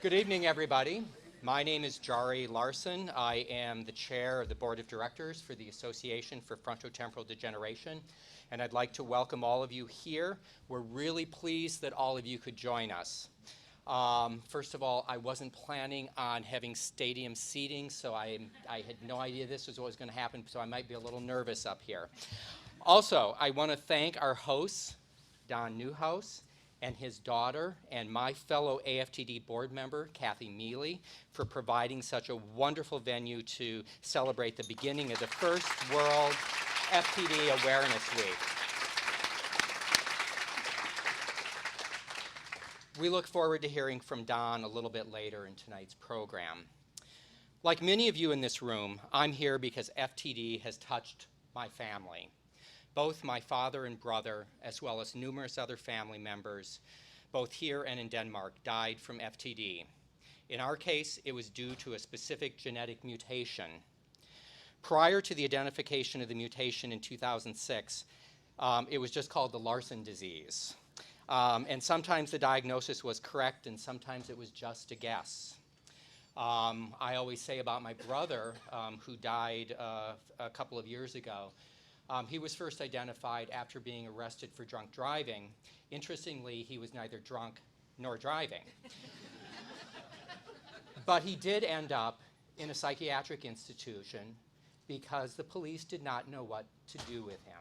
Good evening, everybody. My name is Jari Larson. I am the chair of the board of directors for the Association for Frontotemporal Degeneration, and I'd like to welcome all of you here. We're really pleased that all of you could join us. First of all, I wasn't planning on having stadium seating, so I had no idea this was what was going to happen, so I might be a little nervous up here. Also, I want to thank our hosts, Don Newhouse, and his daughter, and my fellow AFTD board member, Kathy Mealy, for providing such a wonderful venue to celebrate the beginning of the first World FTD Awareness Week. We look forward to hearing from Don a little bit later in tonight's program. Like many of you in this room, I'm here because FTD has touched my family. Both my father and brother, as well as numerous other family members, both here and in Denmark, died from FTD. In our case, it was due to a specific genetic mutation. Prior to the identification of the mutation in 2006, it was just called the Larson disease. And sometimes the diagnosis was correct, and sometimes it was just a guess. I always say about my brother, who died a couple of years ago, he was first identified after being arrested for drunk driving. Interestingly, he was neither drunk nor driving. But he did end up in a psychiatric institution because the police did not know what to do with him.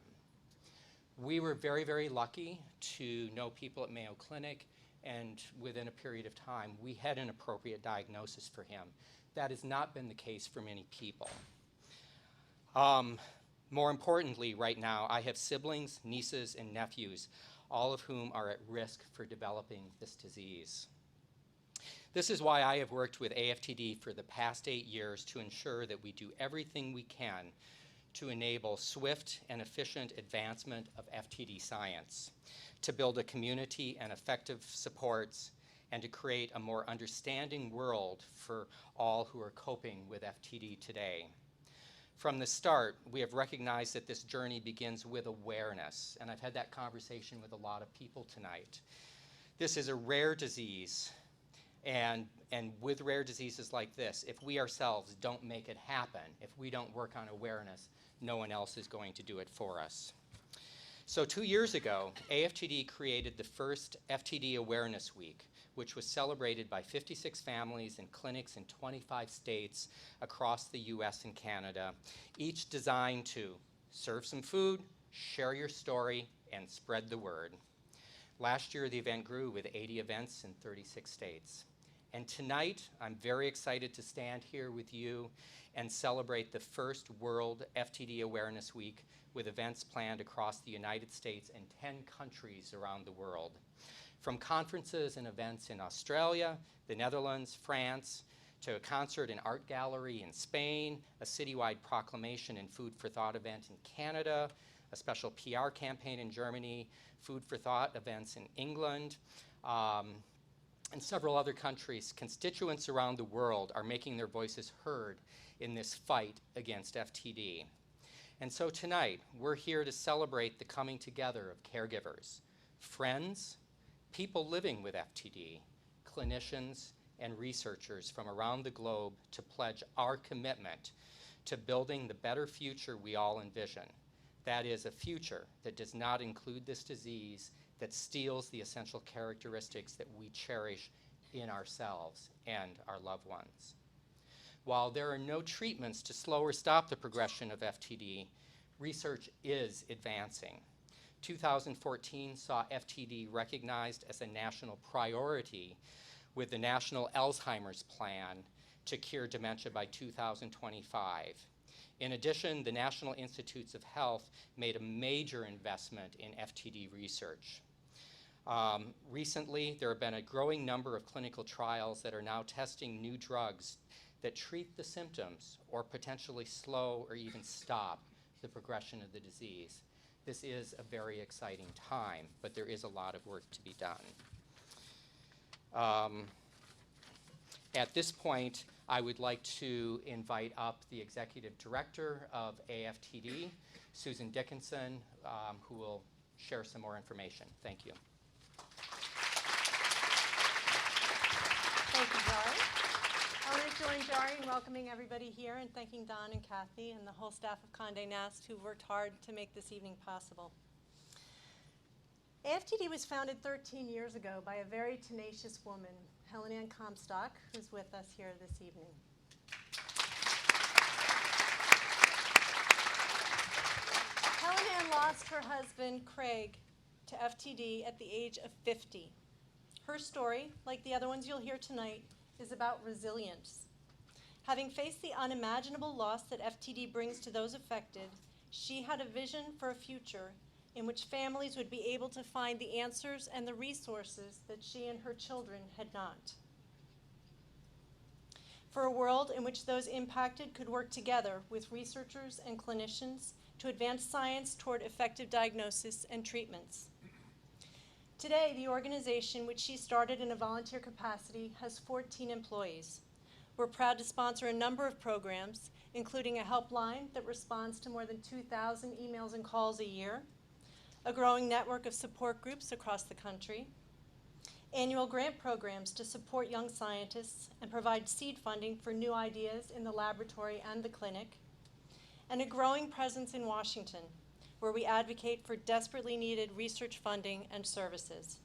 We were very, very lucky to know people at Mayo Clinic, and within a period of time, we had an appropriate diagnosis for him. That has not been the case for many people. More importantly, right now, I have siblings, nieces, and nephews, all of whom are at risk for developing this disease. This is why I have worked with AFTD for the past 8 years to ensure that we do everything we can to enable swift and efficient advancement of FTD science, to build a community and effective supports, and to create a more understanding world for all who are coping with FTD today. From the start, we have recognized that this journey begins with awareness, and I've had that conversation with a lot of people tonight. This is a rare disease, and with rare diseases like this, if we ourselves don't make it happen, if we don't work on awareness, no one else is going to do it for us. So 2 years ago, AFTD created the first FTD Awareness Week, which was celebrated by 56 families and clinics in 25 states across the US and Canada, each designed to serve some food, share your story, and spread the word. Last year, the event grew with 80 events in 36 states. And tonight, I'm very excited to stand here with you and celebrate the first World FTD Awareness Week with events planned across the United States and 10 countries around the world. From conferences and events in Australia, the Netherlands, France, to a concert and art gallery in Spain, a citywide proclamation and food for thought event in Canada, a special PR campaign in Germany, food for thought events in England, and several other countries, constituents around the world are making their voices heard in this fight against FTD. And so tonight, we're here to celebrate the coming together of caregivers, friends, people living with FTD, clinicians, and researchers from around the globe to pledge our commitment to building the better future we all envision. That is a future that does not include this disease, that steals the essential characteristics that we cherish in ourselves and our loved ones. While there are no treatments to slow or stop the progression of FTD, research is advancing. 2014 saw FTD recognized as a national priority with the National Alzheimer's Plan to cure dementia by 2025. In addition, the National Institutes of Health made a major investment in FTD research. Recently, there have been a growing number of clinical trials that are now testing new drugs that treat the symptoms or potentially slow or even stop the progression of the disease. This is a very exciting time, but there is a lot of work to be done. At this point, I would like to invite up the Executive Director of AFTD, Susan Dickinson, who will share some more information. Thank you. Thank you, join Jari in welcoming everybody here and thanking Don and Kathy and the whole staff of Condé Nast who worked hard to make this evening possible. Aftd was founded 13 years ago by a very tenacious woman, Helen Comstock, who's with us here this evening. Helen lost her husband, Craig, to FTD at the age of 50. Her story, like the other ones you'll hear tonight, is about resilience. Having faced the unimaginable loss that FTD brings to those affected, she had a vision for a future in which families would be able to find the answers and the resources that she and her children had not. For a world in which those impacted could work together with researchers and clinicians to advance science toward effective diagnosis and treatments. Today, the organization, which she started in a volunteer capacity, has 14 employees. We're proud to sponsor a number of programs, including a helpline that responds to more than 2,000 emails and calls a year, a growing network of support groups across the country, annual grant programs to support young scientists and provide seed funding for new ideas in the laboratory and the clinic, and a growing presence in Washington, where we advocate for desperately needed research funding and services.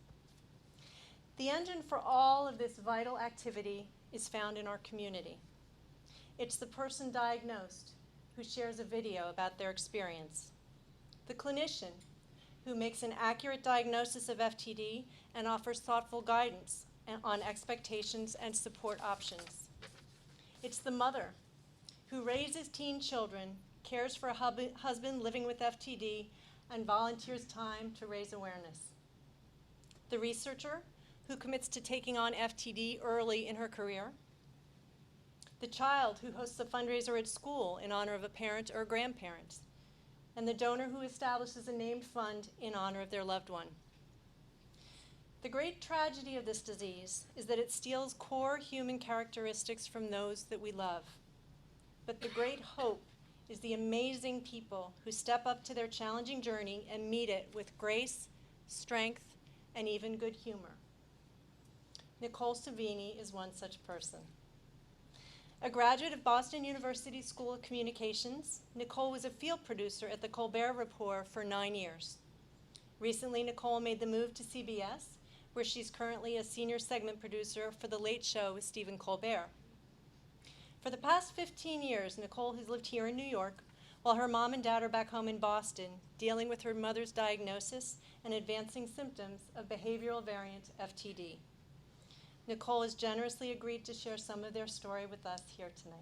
The engine for all of this vital activity is found in our community. It's the person diagnosed who shares a video about their experience, the clinician who makes an accurate diagnosis of FTD and offers thoughtful guidance on expectations and support options. It's the mother who raises teen children, cares for a husband living with FTD, and volunteers time to raise awareness. The researcher who commits to taking on FTD early in her career. The child who hosts a fundraiser at school in honor of a parent or a grandparent. And the donor who establishes a named fund in honor of their loved one. The great tragedy of this disease is that it steals core human characteristics from those that we love. But the great hope is the amazing people who step up to their challenging journey and meet it with grace, strength, and even good humor. Nicole Sabini is one such person. A graduate of Boston University School of Communications, Nicole was a field producer at the Colbert Report for 9 years. Recently, Nicole made the move to CBS, where she's currently a senior segment producer for The Late Show with Stephen Colbert. For the past 15 years, Nicole has lived here in New York, while her mom and dad are back home in Boston, dealing with her mother's diagnosis and advancing symptoms of behavioral variant FTD. Nicole has generously agreed to share some of their story with us here tonight.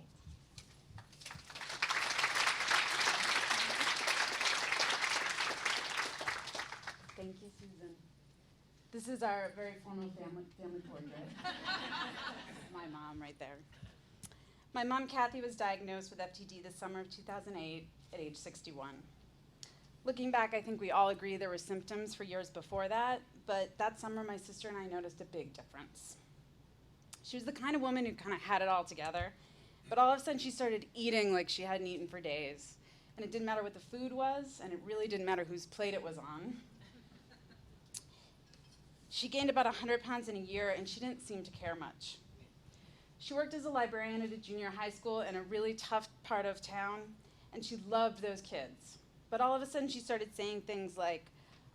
Thank you, Susan. This is our very formal family portrait. My mom right there. My mom, Kathy, was diagnosed with FTD the summer of 2008 at age 61. Looking back, I think we all agree there were symptoms for years before that, but that summer my sister and I noticed a big difference. She was the kind of woman who kind of had it all together, but all of a sudden she started eating like she hadn't eaten for days. And it didn't matter what the food was, and it really didn't matter whose plate it was on. She gained about 100 pounds in a year, and she didn't seem to care much. She worked as a librarian at a junior high school in a really tough part of town, and she loved those kids. But all of a sudden she started saying things like,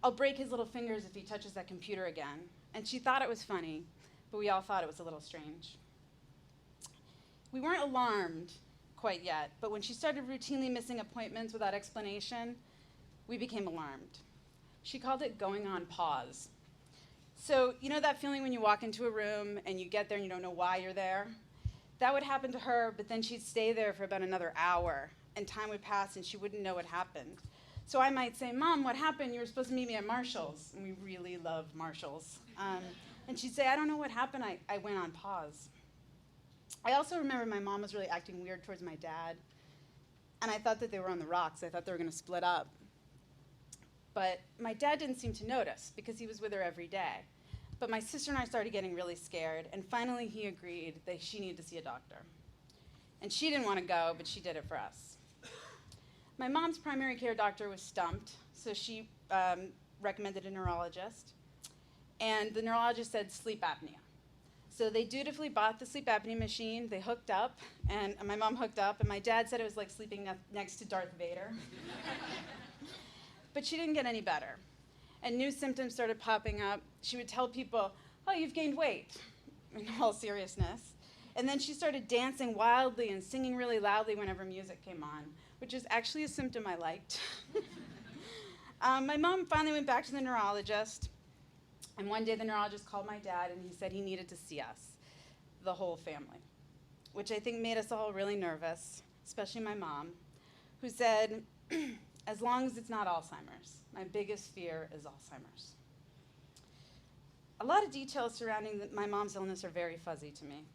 "I'll break his little fingers if he touches that computer again." And she thought it was funny, but we all thought it was a little strange. We weren't alarmed quite yet, but when she started routinely missing appointments without explanation, we became alarmed. She called it going on pause. So, you know that feeling when you walk into a room and you get there and you don't know why you're there? That would happen to her, but then she'd stay there for about another hour, and time would pass and she wouldn't know what happened. So I might say, "Mom, what happened? You were supposed to meet me at Marshall's." And we really love Marshall's. And she'd say, "I don't know what happened, I went on pause." I also remember my mom was really acting weird towards my dad, and I thought that they were on the rocks. I thought they were gonna split up. But my dad didn't seem to notice because he was with her every day. But my sister and I started getting really scared, and finally he agreed that she needed to see a doctor. And she didn't want to go, but she did it for us. My mom's primary care doctor was stumped, so she recommended a neurologist. And the neurologist said sleep apnea. So they dutifully bought the sleep apnea machine, they hooked up, and my mom hooked up, and my dad said it was like sleeping next to Darth Vader. But she didn't get any better. And new symptoms started popping up. She would tell people, "Oh, you've gained weight," in all seriousness. And then she started dancing wildly and singing really loudly whenever music came on, which is actually a symptom I liked. My mom finally went back to the neurologist, and one day the neurologist called my dad and he said he needed to see us, the whole family, which I think made us all really nervous, especially my mom, who said, "As long as it's not Alzheimer's, my biggest fear is Alzheimer's." A lot of details surrounding my mom's illness are very fuzzy to me,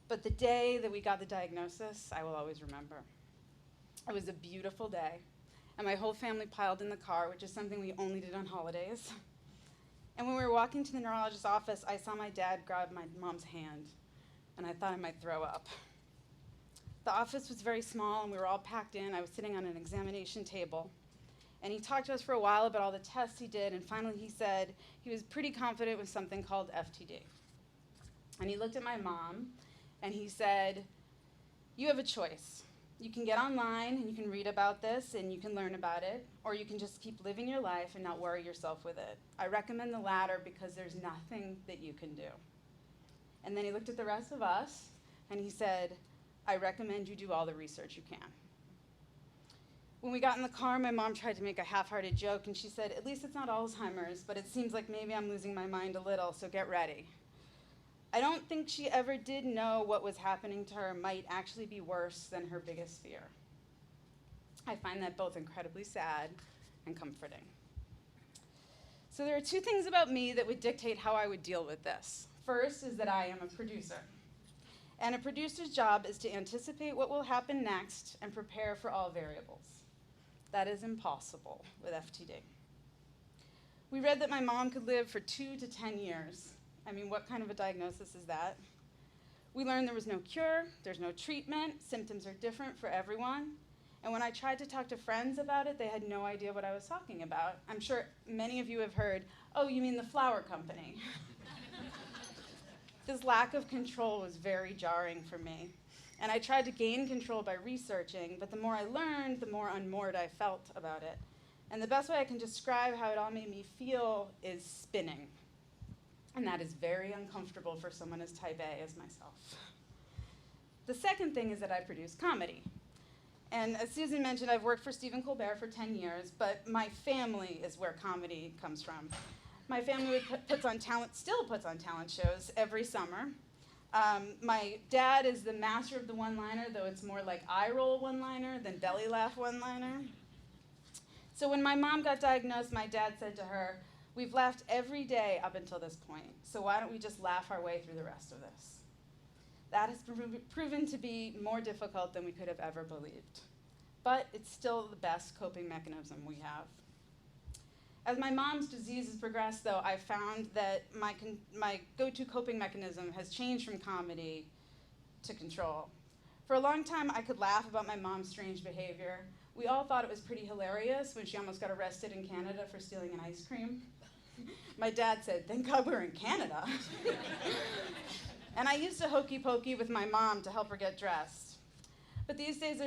but the day that we got the diagnosis, I will always remember. It was a beautiful day, and my whole family piled in the car, which is something we only did on holidays. And when we were walking to the neurologist's office, I saw my dad grab my mom's hand, and I thought I might throw up. The office was very small, and we were all packed in. I was sitting on an examination table, and he talked to us for a while about all the tests he did, and finally he said he was pretty confident with something called FTD. And he looked at my mom, and he said, "You have a choice. You can get online and you can read about this and you can learn about it, or you can just keep living your life and not worry yourself with it. I recommend the latter because there's nothing that you can do." And then he looked at the rest of us and he said, "I recommend you do all the research you can." When we got in the car, my mom tried to make a half-hearted joke and she said, "At least it's not Alzheimer's, but it seems like maybe I'm losing my mind a little, so get ready." I don't think she ever did know what was happening to her might actually be worse than her biggest fear. I find that both incredibly sad and comforting. So there are two things about me that would dictate how I would deal with this. First is that I am a producer. And a producer's job is to anticipate what will happen next and prepare for all variables. That is impossible with FTD. We read that my mom could live for 2 to 10 years. I mean, what kind of a diagnosis is that? We learned there was no cure, there's no treatment, symptoms are different for everyone. And when I tried to talk to friends about it, they had no idea what I was talking about. I'm sure many of you have heard, "Oh, you mean the flower company." This lack of control was very jarring for me. And I tried to gain control by researching, but the more I learned, the more unmoored I felt about it. And the best way I can describe how it all made me feel is spinning. And that is very uncomfortable for someone as type A as myself. The second thing is that I produce comedy. And as Susan mentioned, I've worked for Stephen Colbert for 10 years, but my family is where comedy comes from. My family still puts on talent shows every summer. My dad is the master of the one-liner, though it's more like eye-roll one-liner than belly laugh one-liner. So when my mom got diagnosed, my dad said to her, "We've laughed every day up until this point, so why don't we just laugh our way through the rest of this?" That has proven to be more difficult than we could have ever believed. But it's still the best coping mechanism we have. As my mom's disease has progressed, though, I've found that my go-to coping mechanism has changed from comedy to control. For a long time, I could laugh about my mom's strange behavior. We all thought it was pretty hilarious when she almost got arrested in Canada for stealing an ice cream. My dad said, "Thank God we're in Canada." And I used to hokey pokey with my mom to help her get dressed. But these days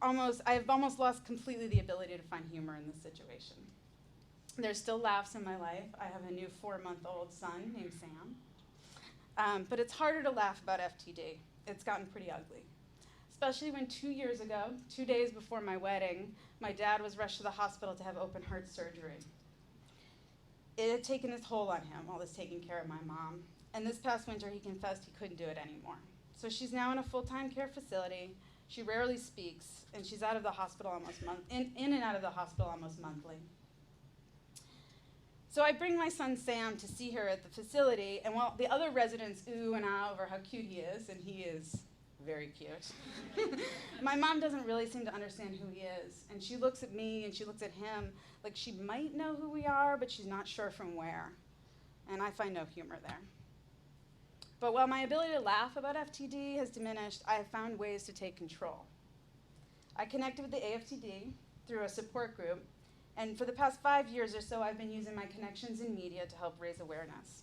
I've almost lost completely the ability to find humor in this situation. There's still laughs in my life. I have a new 4-month-old son named Sam. But it's harder to laugh about FTD. It's gotten pretty ugly. Especially when 2 years ago, 2 days before my wedding, my dad was rushed to the hospital to have open heart surgery. It had taken its toll on him, all this taking care of my mom. And this past winter, he confessed he couldn't do it anymore. So she's now in a full-time care facility. She rarely speaks, and she's out of the hospital in and out of the hospital almost monthly. So I bring my son Sam to see her at the facility, and while the other residents ooh and ah over how cute he is, and he is very cute, my mom doesn't really seem to understand who he is. And she looks at me and she looks at him like she might know who we are, but she's not sure from where. And I find no humor there. But while my ability to laugh about FTD has diminished, I have found ways to take control. I connected with the Aftd through a support group, and for the past 5 years or so, I've been using my connections in media to help raise awareness.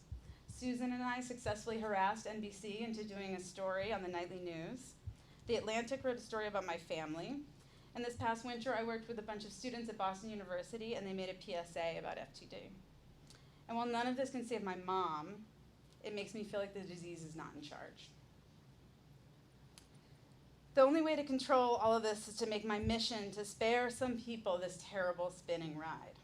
Susan and I successfully harassed NBC into doing a story on the nightly news. The Atlantic wrote a story about my family. And this past winter, I worked with a bunch of students at Boston University, and they made a PSA about FTD. And while none of this can save my mom, it makes me feel like the disease is not in charge. The only way to control all of this is to make my mission to spare some people this terrible spinning ride.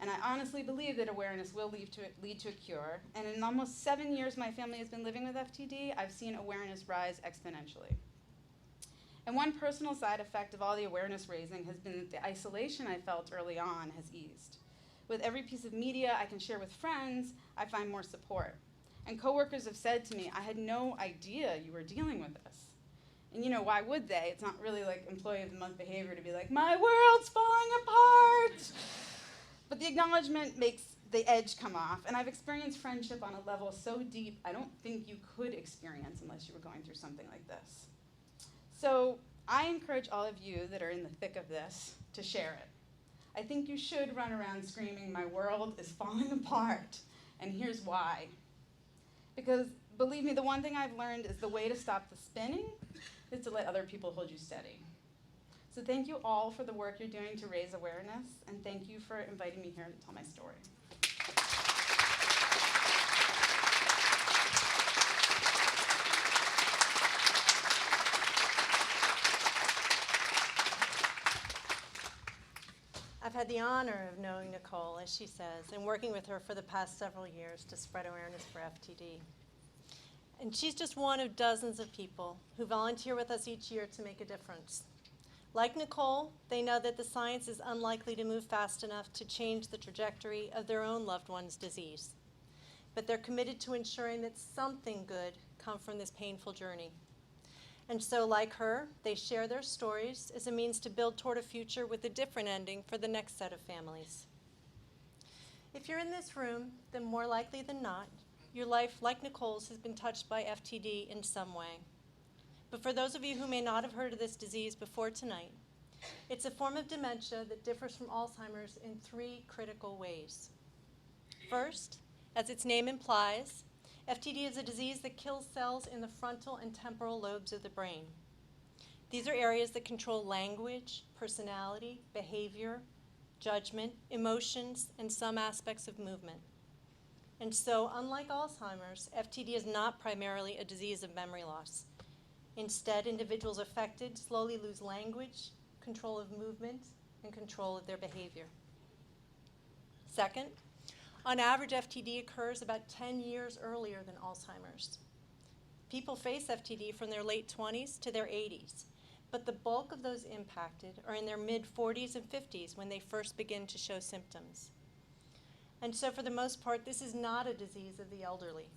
And I honestly believe that awareness will lead to a cure. And in almost 7 years my family has been living with FTD, I've seen awareness rise exponentially. And one personal side effect of all the awareness raising has been that the isolation I felt early on has eased. With every piece of media I can share with friends, I find more support. And coworkers have said to me, I had no idea you were dealing with this. And you know, why would they? It's not really like employee of the month behavior to be like, my world's falling apart. But the acknowledgement makes the edge come off. And I've experienced friendship on a level so deep, I don't think you could experience unless you were going through something like this. So I encourage all of you that are in the thick of this to share it. I think you should run around screaming, my world is falling apart, and here's why. Because believe me, the one thing I've learned is the way to stop the spinning is to let other people hold you steady. So thank you all for the work you're doing to raise awareness, and thank you for inviting me here to tell my story. I've had the honor of knowing Nicole, as she says, and working with her for the past several years to spread awareness for FTD. And she's just one of dozens of people who volunteer with us each year to make a difference. Like Nicole, they know that the science is unlikely to move fast enough to change the trajectory of their own loved one's disease. But they're committed to ensuring that something good comes from this painful journey. And so, like her, they share their stories as a means to build toward a future with a different ending for the next set of families. If you're in this room, then more likely than not, your life, like Nicole's, has been touched by FTD in some way. But for those of you who may not have heard of this disease before tonight, it's a form of dementia that differs from Alzheimer's in 3 critical ways. First, as its name implies, FTD is a disease that kills cells in the frontal and temporal lobes of the brain. These are areas that control language, personality, behavior, judgment, emotions, and some aspects of movement. And so, unlike Alzheimer's, FTD is not primarily a disease of memory loss. Instead, individuals affected slowly lose language, control of movement, and control of their behavior. Second, on average, FTD occurs about 10 years earlier than Alzheimer's. People face FTD from their late 20s to their 80s, but the bulk of those impacted are in their mid-40s and 50s when they first begin to show symptoms. And so for the most part, this is not a disease of the elderly,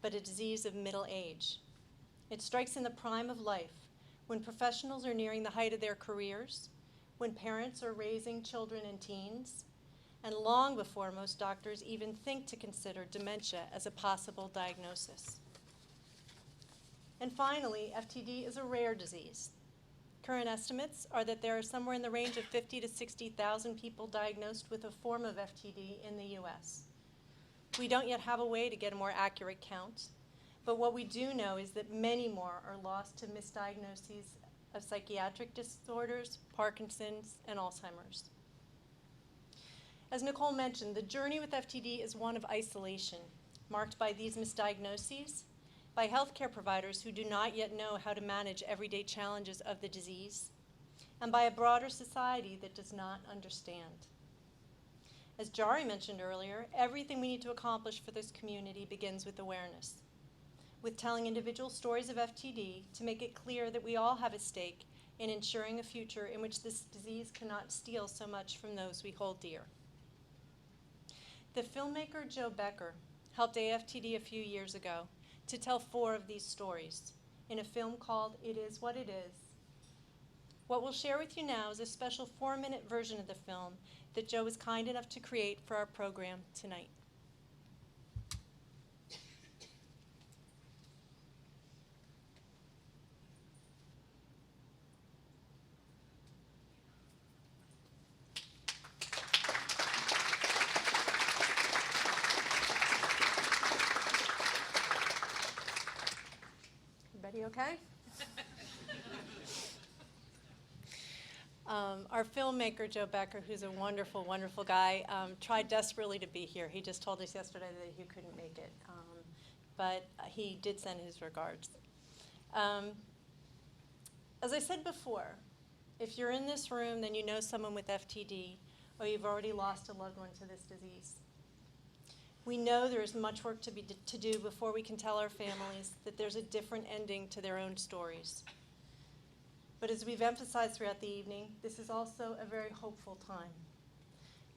but a disease of middle age. It strikes in the prime of life, when professionals are nearing the height of their careers, when parents are raising children and teens, and long before most doctors even think to consider dementia as a possible diagnosis. And finally, FTD is a rare disease. Current estimates are that there are somewhere in the range of 50 to 60,000 people diagnosed with a form of FTD in the US. We don't yet have a way to get a more accurate count, but what we do know is that many more are lost to misdiagnoses of psychiatric disorders, Parkinson's, and Alzheimer's. As Nicole mentioned, the journey with FTD is one of isolation, marked by these misdiagnoses, by healthcare providers who do not yet know how to manage everyday challenges of the disease, and by a broader society that does not understand. As Jari mentioned earlier, everything we need to accomplish for this community begins with awareness, with telling individual stories of FTD to make it clear that we all have a stake in ensuring a future in which this disease cannot steal so much from those we hold dear. The filmmaker Joe Becker helped AFTD a few years ago to tell 4 of these stories in a film called It Is What It Is. What we'll share with you now is a special 4-minute version of the film that Joe was kind enough to create for our program tonight. Everybody okay? Our filmmaker, Joe Becker, who's a wonderful, wonderful guy, tried desperately to be here. He just told us yesterday that he couldn't make it, but he did send his regards. As I said before, if you're in this room, then you know someone with FTD, or you've already lost a loved one to this disease. We know there is much work to do before we can tell our families that there's a different ending to their own stories. But as we've emphasized throughout the evening, this is also a very hopeful time,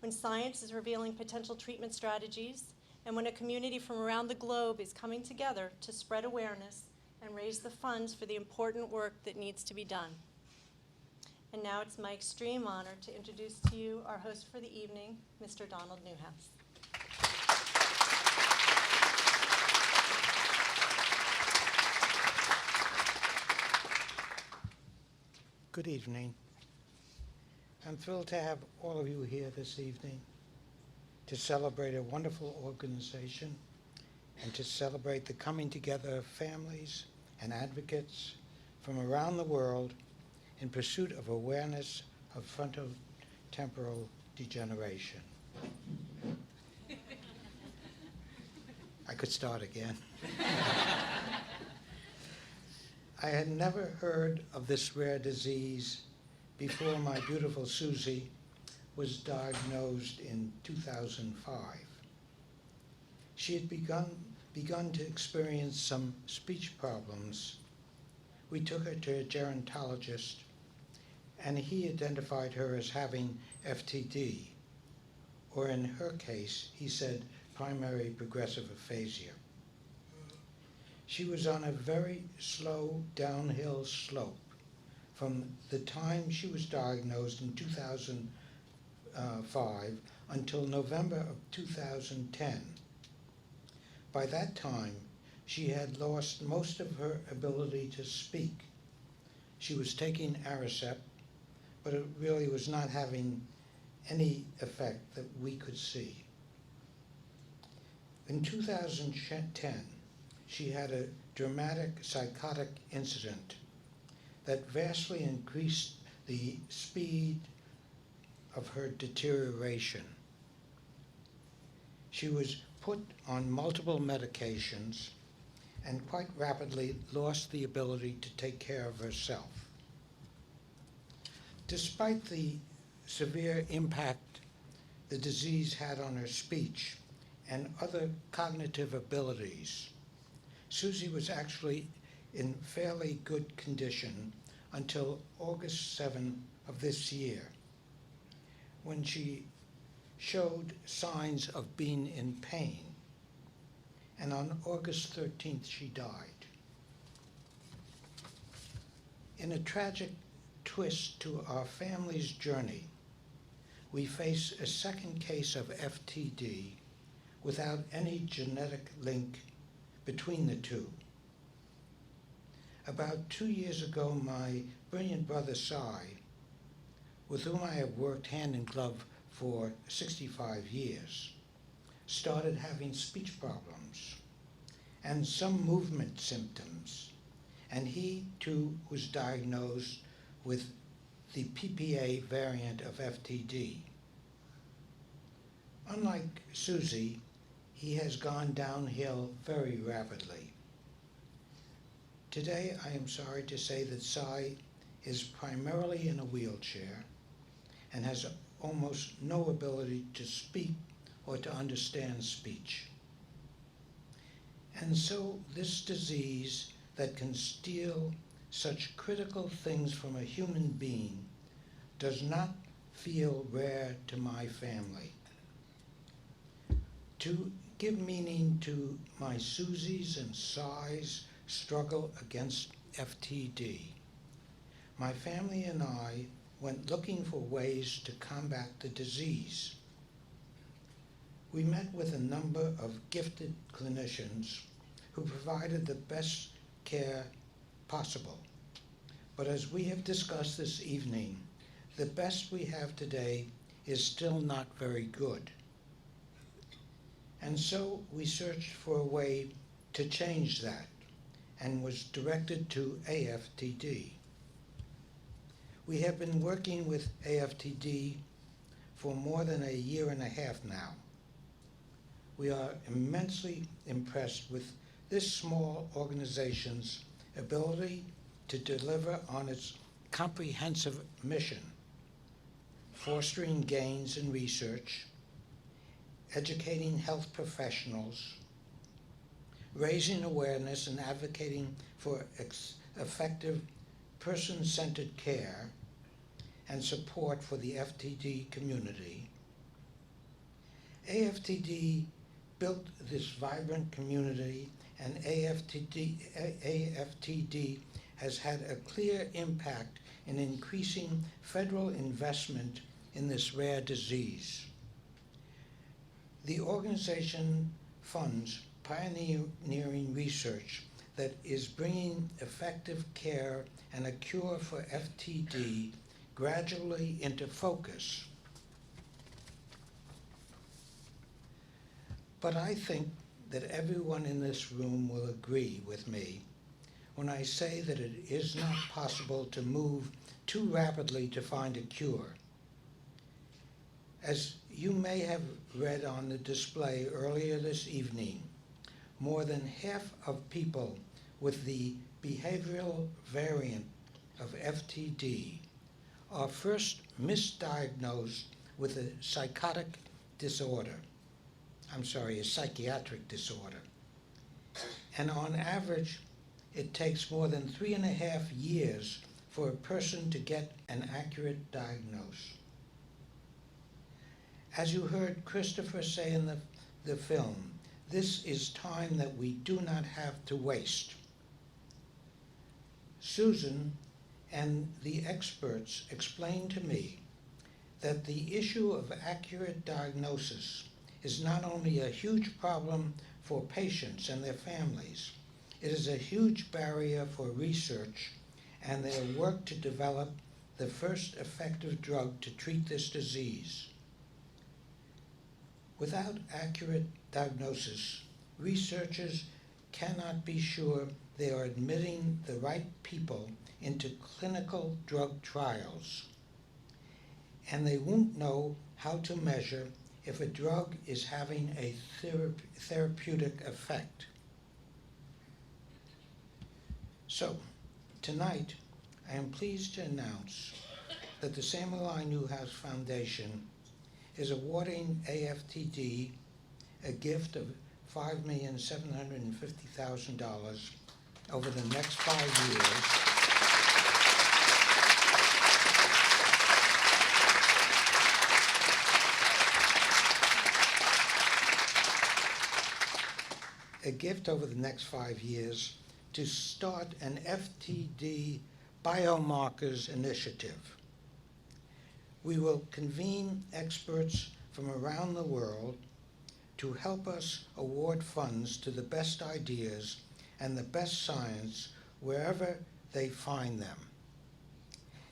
when science is revealing potential treatment strategies, and when a community from around the globe is coming together to spread awareness and raise the funds for the important work that needs to be done. And now it's my extreme honor to introduce to you our host for the evening, Mr. Donald Newhouse. Good evening. I'm thrilled to have all of you here this evening to celebrate a wonderful organization and to celebrate the coming together of families and advocates from around the world in pursuit of awareness of frontotemporal degeneration. I could start again. I had never heard of this rare disease before my beautiful Susie was diagnosed in 2005. She had begun to experience some speech problems. We took her to a gerontologist, and he identified her as having FTD, or in her case, he said primary progressive aphasia. She was on a very slow downhill slope from the time she was diagnosed in 2005 until November of 2010. By that time, she had lost most of her ability to speak. She was taking Aricept, but it really was not having any effect that we could see. In 2010, she had a dramatic psychotic incident that vastly increased the speed of her deterioration. She was put on multiple medications and quite rapidly lost the ability to take care of herself. Despite the severe impact the disease had on her speech and other cognitive abilities, Susie was actually in fairly good condition until August 7 of this year, when she showed signs of being in pain. And on August 13th, she died. In a tragic twist to our family's journey, we face a second case of FTD without any genetic link between the two. About 2 years ago, my brilliant brother Cy, with whom I have worked hand in glove for 65 years, started having speech problems and some movement symptoms, and he too was diagnosed with the PPA variant of FTD. Unlike Susie, he has gone downhill very rapidly. Today, I am sorry to say that Cy is primarily in a wheelchair and has almost no ability to speak or to understand speech. And so this disease that can steal such critical things from a human being does not feel rare to my family. To give meaning to my Susie's and Cy's struggle against FTD, my family and I went looking for ways to combat the disease. We met with a number of gifted clinicians who provided the best care possible. But as we have discussed this evening, the best we have today is still not very good. And so we searched for a way to change that and was directed to Aftd. We have been working with Aftd for more than a year and a half now. We are immensely impressed with this small organization's ability to deliver on its comprehensive mission, fostering gains in research, educating health professionals, raising awareness and advocating for effective person-centered care and support for the FTD community. Aftd built this vibrant community, and Aftd has had a clear impact in increasing federal investment in this rare disease. The organization funds pioneering research that is bringing effective care and a cure for FTD gradually into focus. But I think that everyone in this room will agree with me when I say that it is not possible to move too rapidly to find a cure. As you may have read on the display earlier this evening, more than half of people with the behavioral variant of FTD are first misdiagnosed with a psychiatric disorder. And on average, it takes more than 3.5 years for a person to get an accurate diagnosis. As you heard Christopher say in the film, this is time that we do not have to waste. Susan and the experts explained to me that the issue of accurate diagnosis is not only a huge problem for patients and their families, it is a huge barrier for research and their work to develop the first effective drug to treat this disease. Without accurate diagnosis, researchers cannot be sure they are admitting the right people into clinical drug trials, and they won't know how to measure if a drug is having a therapeutic effect. So, tonight, I am pleased to announce that the Samuel I. Newhouse Foundation is awarding Aftd a gift of $5,750,000 over the next 5 years to start an FTD biomarkers initiative. We will convene experts from around the world to help us award funds to the best ideas and the best science wherever they find them.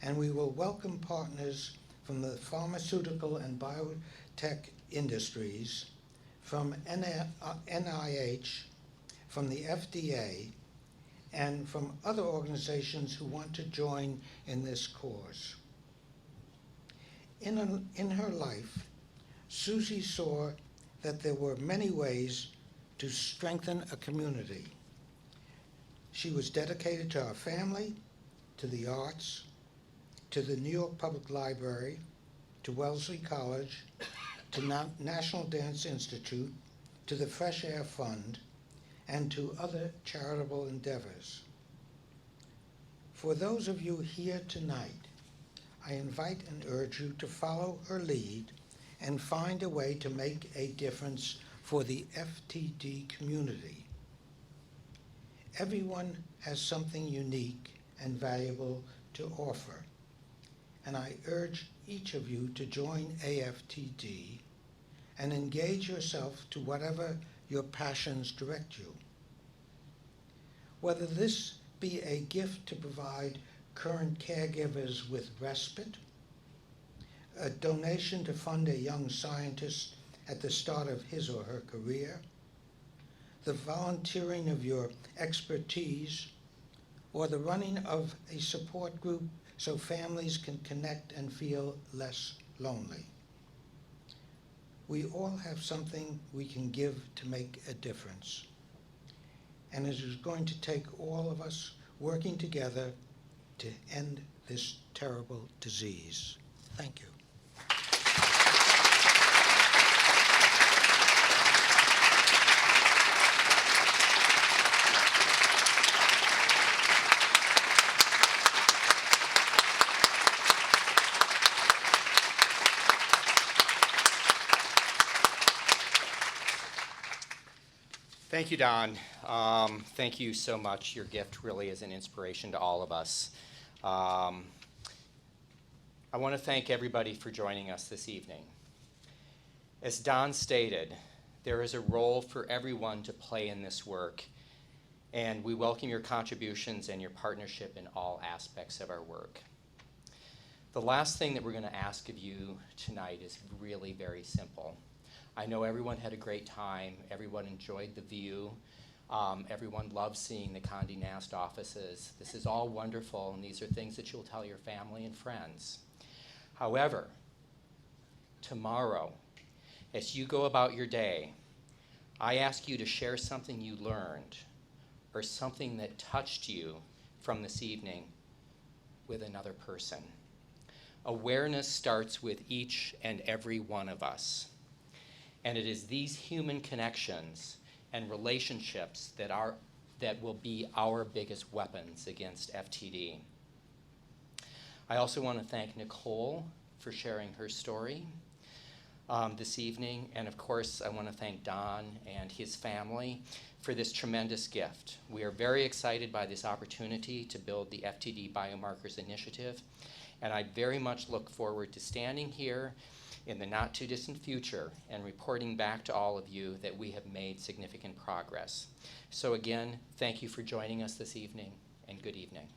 And we will welcome partners from the pharmaceutical and biotech industries, from NIH, from the FDA, and from other organizations who want to join in this cause. In her life, Susie saw that there were many ways to strengthen a community. She was dedicated to her family, to the arts, to the New York Public Library, to Wellesley College, to National Dance Institute, to the Fresh Air Fund, and to other charitable endeavors. For those of you here tonight, I invite and urge you to follow her lead and find a way to make a difference for the FTD community. Everyone has something unique and valuable to offer, and I urge each of you to join Aftd and engage yourself to whatever your passions direct you. Whether this be a gift to provide current caregivers with respite, a donation to fund a young scientist at the start of his or her career, the volunteering of your expertise, or the running of a support group so families can connect and feel less lonely. We all have something we can give to make a difference. And it is going to take all of us working together to end this terrible disease. Thank you. Thank you, Don. Thank you so much. Your gift really is an inspiration to all of us. I want to thank everybody for joining us this evening. As Don stated, there is a role for everyone to play in this work, and we welcome your contributions and your partnership in all aspects of our work. The last thing that we're going to ask of you tonight is really very simple. I know everyone had a great time, everyone enjoyed the view, everyone loved seeing the Condé Nast offices. This is all wonderful, and these are things that you'll tell your family and friends. However, tomorrow, as you go about your day, I ask you to share something you learned or something that touched you from this evening with another person. Awareness starts with each and every one of us. And it is these human connections and relationships that will be our biggest weapons against FTD. I also want to thank Nicole for sharing her story this evening. And of course, I want to thank Don and his family for this tremendous gift. We are very excited by this opportunity to build the FTD Biomarkers Initiative. And I very much look forward to standing here in the not too distant future and reporting back to all of you that we have made significant progress. So again, thank you for joining us this evening, and good evening.